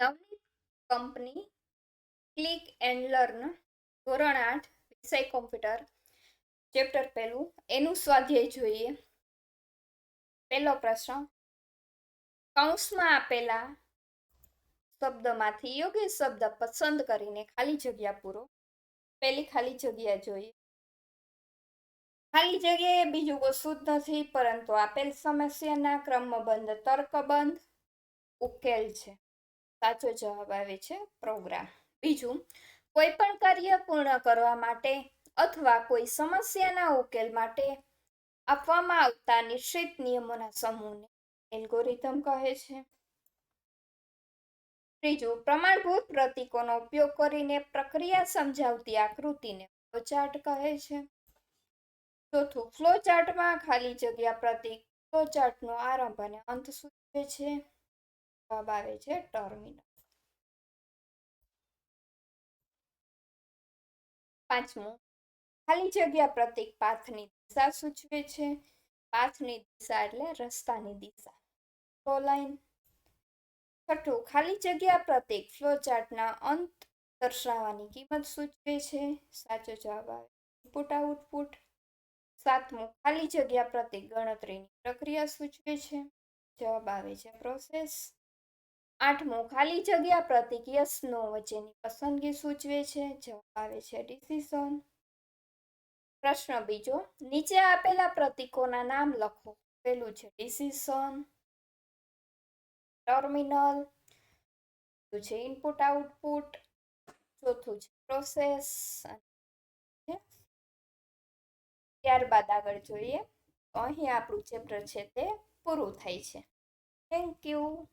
Navneet company click and learn ધોરણ 8 વિષય computer chapter પહેલું એનું સ્વાધ્યાય જોઈએ. પહેલો પ્રશ્ન, કૌંસમાં આપેલા શબ્દમાંથી યોગ્ય શબ્દ પસંદ કરીને ખાલી જગ્યા પૂરો. પહેલી ખાલી જગ્યા જોઈએ. ખાલી જગ્યા એ બીજું કશું જ નથી પરંતુ આપેલ સમસ્યાના ક્રમબદ્ધ તર્કબંધ ઉકેલ છે. સાચો જવાબ આવે છે પ્રોગ્રામ. બીજું, કોઈ પણ કાર્ય પૂર્ણ કરવા માટે અથવા કોઈ સમસ્યાના ઉકેલ માટે આપવામાં આવતા નિશ્ચિત નિયમોના સમૂહને એલ્ગોરિધમ કહે છે. ત્રીજું, પ્રમાણભૂત પ્રતીકોનો ઉપયોગ કરીને પ્રક્રિયા સમજાવતી આકૃતિને ફ્લોચાર્ટ કહે છે. ચોથું, ફ્લોચાર્ટમાં ખાલી જગ્યા પ્રતીક ફ્લોચાર્ટનો આરંભ અને અંત સૂચવે છે. જવાબ આવે છે ટર્મિનલ. પાંચમું, ખાલી જગ્યા પ્રતીક પાથની દિશા સૂચવે છે. પાથની દિશા એટલે રસ્તાની દિશા, ફ્લો લાઈન. છઠ્ઠું, ખાલી જગ્યા પ્રતીક ફ્લોચાર્ટના અંત દર્શાવવાની કિંમત સૂચવે છે. સાચો જવાબ આવે ઇનપુટ આઉટપુટ. સાતમું, ખાલી જગ્યા પ્રતીક ગણતરીની પ્રક્રિયા સૂચવે છે. જવાબ આવે છે પ્રોસેસ. આઠમું, ખાલી જગ્યા પ્રતીક યસ નો વચ્ચેની પસંદગી સૂચવે છે. જવાબ આવે છે ડિસિઝન. પ્રશ્ન બીજો, નીચે આપેલા પ્રતીકોના નામ લખો. પહેલું છે ડિસિઝન, ટર્મિનલ, બીજું છે ઇનપુટ આઉટપુટ, ચોથું છે પ્રોસેસ. ત્યારબાદ આગળ જોઈએ તો અહીં આપણું ચેપ્ટર છે તે પૂરું થાય છે. Thank you.